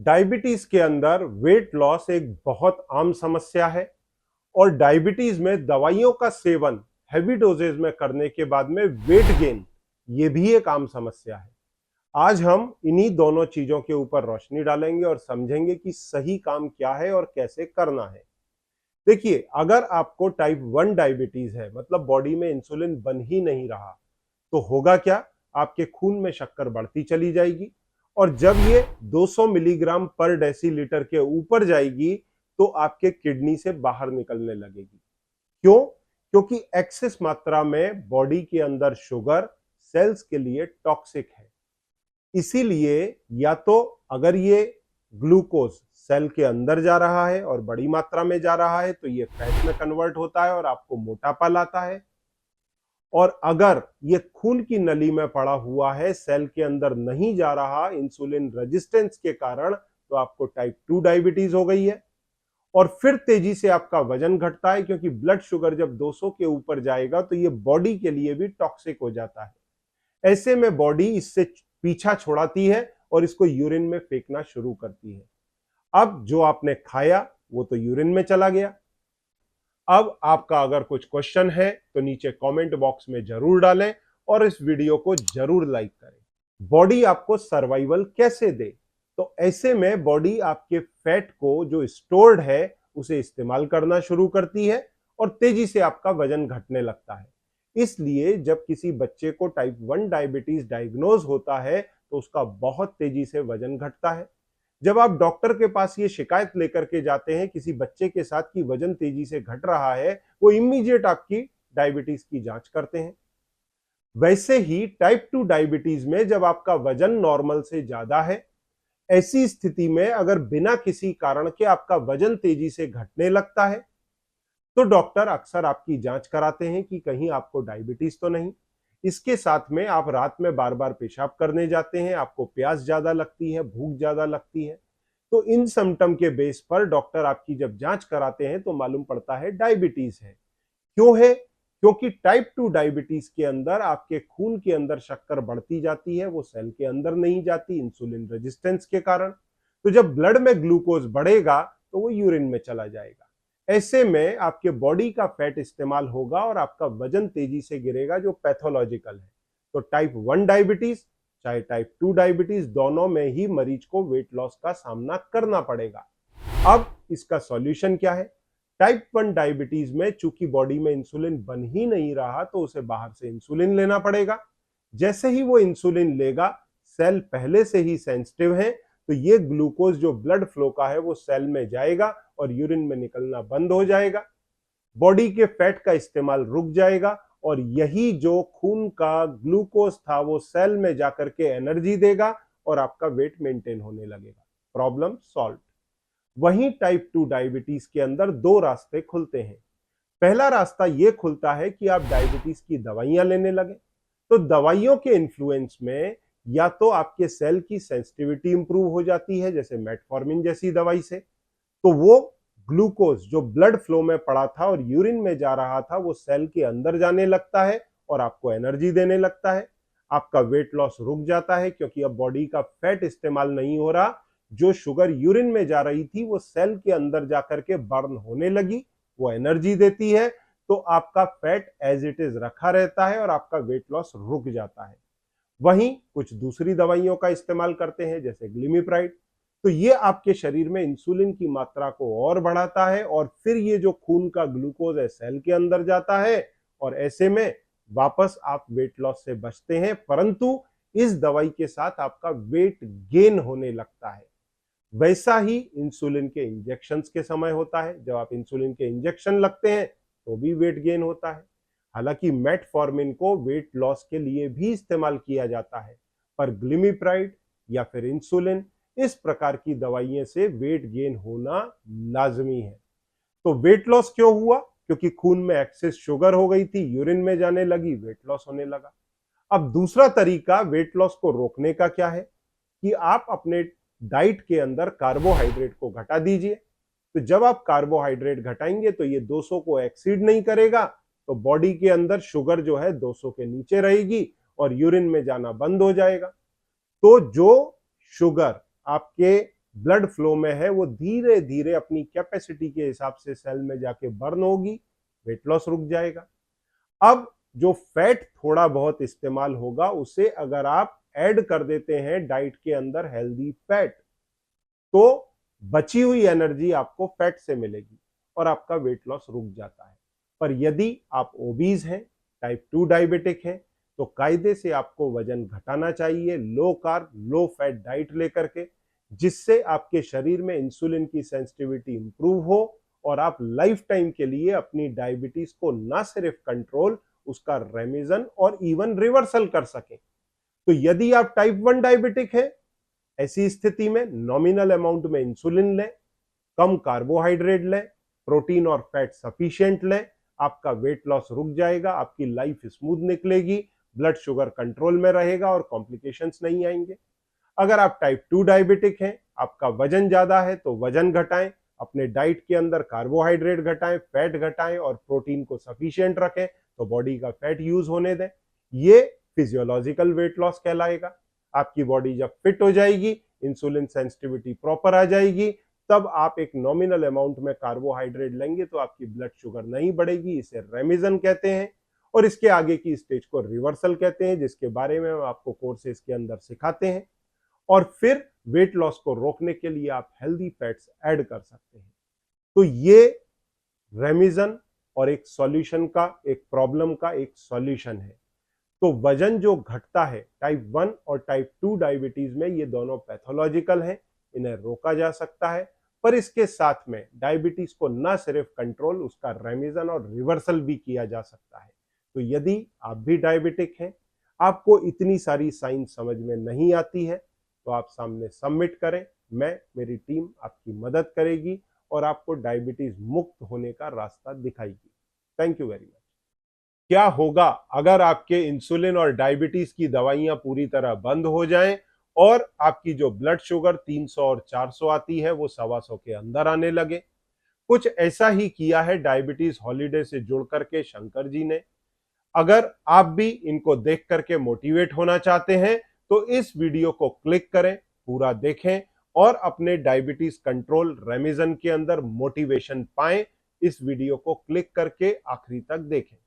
Diabetes के अंदर weight loss एक बहुत आम समस्या है और डायबिटीज में दवाइयों का सेवन हैवी डोजेज में करने के बाद में वेट गेन ये भी एक आम समस्या है। आज हम इन्हीं दोनों चीजों के ऊपर रोशनी डालेंगे और समझेंगे कि सही काम क्या है और कैसे करना है। देखिए, अगर आपको टाइप 1 डायबिटीज है, मतलब बॉडी में इंसुलिन बन ही नहीं रहा, तो होगा क्या? आपके खून में शक्कर बढ़ती चली जाएगी और जब ये 200 मिलीग्राम पर डेसीलीटर के ऊपर जाएगी तो आपके किडनी से बाहर निकलने लगेगी। क्यों? क्योंकि एक्सेस मात्रा में बॉडी के अंदर शुगर सेल्स के लिए टॉक्सिक है। इसीलिए या तो अगर ये ग्लूकोज सेल के अंदर जा रहा है और बड़ी मात्रा में जा रहा है तो ये फैट में कन्वर्ट होता है और आपको मोटापा लाता है, और अगर ये खून की नली में पड़ा हुआ है, सेल के अंदर नहीं जा रहा इंसुलिन रेजिस्टेंस के कारण, तो आपको टाइप 2 डायबिटीज हो गई है। और फिर तेजी से आपका वजन घटता है क्योंकि ब्लड शुगर जब 200 के ऊपर जाएगा तो ये बॉडी के लिए भी टॉक्सिक हो जाता है। ऐसे में बॉडी इससे पीछा छुड़ाती है और इसको यूरिन में फेंकना शुरू करती है। अब जो आपने खाया वो तो यूरिन में चला गया। अब आपका अगर कुछ क्वेश्चन है तो नीचे कमेंट बॉक्स में जरूर डालें और इस वीडियो को जरूर लाइक करें। बॉडी आपको सर्वाइवल कैसे दे? तो ऐसे में बॉडी आपके फैट को जो स्टोर्ड है उसे इस्तेमाल करना शुरू करती है और तेजी से आपका वजन घटने लगता है। इसलिए जब किसी बच्चे को टाइप 1 डायबिटीज डायग्नोज होता है तो उसका बहुत तेजी से वजन घटता है। जब आप डॉक्टर के पास ये शिकायत लेकर के जाते हैं किसी बच्चे के साथ कि वजन तेजी से घट रहा है, वो इमीडिएट आपकी डायबिटीज की जांच करते हैं। वैसे ही टाइप 2 डायबिटीज में जब आपका वजन नॉर्मल से ज्यादा है, ऐसी स्थिति में अगर बिना किसी कारण के आपका वजन तेजी से घटने लगता है तो डॉक्टर अक्सर आपकी जांच कराते हैं कि कहीं आपको डायबिटीज तो नहीं। इसके साथ में आप रात में बार बार पेशाब करने जाते हैं, आपको प्यास ज्यादा लगती है, भूख ज्यादा लगती है। तो इन सिम्टम के बेस पर डॉक्टर आपकी जब जांच कराते हैं तो मालूम पड़ता है डायबिटीज है। क्यों है? क्योंकि टाइप 2 डायबिटीज के अंदर आपके खून के अंदर शक्कर बढ़ती जाती है, वो सेल के अंदर नहीं जाती इंसुलिन रेजिस्टेंस के कारण। तो जब ब्लड में ग्लूकोज बढ़ेगा तो वो यूरिन में चला जाएगा। ऐसे में आपके बॉडी का फैट इस्तेमाल होगा और आपका वजन तेजी से गिरेगा, जो पैथोलॉजिकल है। तो टाइप 1 डायबिटीज चाहे टाइप 2 डायबिटीज, दोनों में ही मरीज को वेट लॉस का सामना करना पड़ेगा। अब इसका सॉल्यूशन क्या है? टाइप 1 डायबिटीज में चूंकि बॉडी में इंसुलिन बन ही नहीं रहा तो उसे बाहर से इंसुलिन लेना पड़ेगा। जैसे ही वो इंसुलिन लेगा, सेल पहले से ही सेंसिटिव है, तो ये ग्लूकोज जो ब्लड फ्लो का है वो सेल में जाएगा और यूरिन में निकलना बंद हो जाएगा। बॉडी के फैट का इस्तेमाल रुक जाएगा और यही जो खून का ग्लूकोज था वो सेल में जाकर के एनर्जी देगा और आपका वेट मेंटेन होने लगेगा। Problem solve. वहीं टाइप 2 डायबिटीज के अंदर दो रास्ते खुलते हैं। पहला रास्ता यह खुलता है कि आप डायबिटीज की दवाइयां लेने लगे। तो दवाइयों के इन्फ्लुएंस में या तो आपके सेल की सेंसिटिविटी इंप्रूव हो जाती है, जैसे मेटफॉर्मिन जैसी दवाई से, तो वो ग्लूकोज जो ब्लड फ्लो में पड़ा था और यूरिन में जा रहा था वो सेल के अंदर जाने लगता है और आपको एनर्जी देने लगता है। आपका वेट लॉस रुक जाता है क्योंकि अब बॉडी का फैट इस्तेमाल नहीं हो रहा। जो शुगर यूरिन में जा रही थी वो सेल के अंदर जाकर के बर्न होने लगी, वो एनर्जी देती है, तो आपका फैट एज इट इज रखा रहता है और आपका वेट लॉस रुक जाता है। वहीं कुछ दूसरी दवाइयों का इस्तेमाल करते हैं जैसे ग्लिमिप्राइड, तो ये आपके शरीर में इंसुलिन की मात्रा को और बढ़ाता है और फिर ये जो खून का ग्लूकोज है सेल के अंदर जाता है और ऐसे में वापस आप वेट लॉस से बचते हैं, परंतु इस दवाई के साथ आपका वेट गेन होने लगता है। वैसा ही इंसुलिन के इंजेक्शंस के समय होता है। जब आप इंसुलिन के इंजेक्शन लगते हैं तो भी वेट गेन होता है। हालांकि मेटफॉर्मिन को वेट लॉस के लिए भी इस्तेमाल किया जाता है, पर ग्लिमिप्राइड या फिर इंसुलिन, इस प्रकार की दवाइयों से वेट गेन होना लाजमी है। तो वेट लॉस क्यों हुआ? क्योंकि खून में एक्सेस शुगर हो गई थी, यूरिन में जाने लगी, वेट लॉस होने लगा। अब दूसरा तरीका वेट लॉस को रोकने का क्या है कि आप अपने डाइट के अंदर कार्बोहाइड्रेट को घटा दीजिए। तो जब आप कार्बोहाइड्रेट घटाएंगे तो ये 200 को एक्सीड नहीं करेगा, तो बॉडी के अंदर शुगर जो है 200 के नीचे रहेगी और यूरिन में जाना बंद हो जाएगा। तो जो शुगर आपके ब्लड फ्लो में है वो धीरे धीरे अपनी कैपेसिटी के हिसाब से सेल में जाके बर्न होगी, वेट लॉस रुक जाएगा। अब जो फैट थोड़ा बहुत इस्तेमाल होगा उसे अगर आप ऐड कर देते हैं डाइट के अंदर हेल्दी फैट, तो बची हुई एनर्जी आपको फैट से मिलेगी और आपका वेट लॉस रुक जाता है। पर यदि आप ओबीज हैं, टाइप 2 डायबिटिक हैं, तो कायदे से आपको वजन घटाना चाहिए low carb low fat diet लेकर के, जिससे आपके शरीर में इंसुलिन की सेंसिटिविटी इंप्रूव हो और आप लाइफ टाइम के लिए अपनी डायबिटीज को ना सिर्फ कंट्रोल, उसका रेमिजन और इवन रिवर्सल कर सकें। तो यदि आप टाइप 1 डायबिटिक हैं, ऐसी स्थिति में नॉमिनल अमाउंट में इंसुलिन लें, कम कार्बोहाइड्रेट लें, प्रोटीन और फैट सफिशिएंट लें, आपका वेट लॉस रुक जाएगा, आपकी लाइफ स्मूथ निकलेगी, ब्लड शुगर कंट्रोल में रहेगा और कॉम्प्लिकेशंस नहीं आएंगे। अगर आप टाइप 2 डायबिटिक हैं, आपका वजन ज्यादा है, तो वजन घटाएं, अपने डाइट के अंदर कार्बोहाइड्रेट घटाएं, फैट घटाएं और प्रोटीन को सफिशिएंट रखें, तो बॉडी का फैट यूज होने दें। ये फिजियोलॉजिकल वेट लॉस कहलाएगा। आपकी बॉडी जब फिट हो जाएगी, इंसुलिन सेंसिटिविटी प्रॉपर आ जाएगी, तब आप एक नॉमिनल अमाउंट में कार्बोहाइड्रेट लेंगे तो आपकी ब्लड शुगर नहीं बढ़ेगी, इसे रेमिजन कहते हैं। और इसके आगे की स्टेज को रिवर्सल कहते हैं, जिसके बारे में हम आपको कोर्सेज के अंदर सिखाते हैं। और फिर वेट लॉस को रोकने के लिए आप हेल्दी फैट्स ऐड कर सकते हैं। तो ये रेमिजन और एक सॉल्यूशन का, एक प्रॉब्लम का एक सॉल्यूशन है। तो वजन जो घटता है टाइप 1 और टाइप 2 डायबिटीज में, ये दोनों पैथोलॉजिकल हैं, इन्हें रोका जा सकता है। पर इसके साथ में डायबिटीज को न सिर्फ कंट्रोल, उसका रेमिजन और रिवर्सल भी किया जा सकता है। तो यदि आप भी डायबिटिक हैं, आपको इतनी सारी साइंस समझ में नहीं आती है, तो आप सामने सबमिट करें, मेरी टीम आपकी मदद करेगी और आपको डायबिटीज मुक्त होने का रास्ता दिखाएगी। Thank you very much. क्या होगा अगर आपके इंसुलिन और डायबिटीज की दवाइयां पूरी तरह बंद हो जाएं और आपकी जो ब्लड शुगर 300 और 400 आती है वो 125 के अंदर आने लगे? कुछ ऐसा ही किया है डायबिटीज हॉलीडे से जुड़ करके शंकर जी ने। अगर आप भी इनको देख करके मोटिवेट होना चाहते हैं, तो इस वीडियो को क्लिक करें, पूरा देखें और अपने डायबिटीज कंट्रोल रेमिजन के अंदर मोटिवेशन पाएं। इस वीडियो को क्लिक करके आखिरी तक देखें।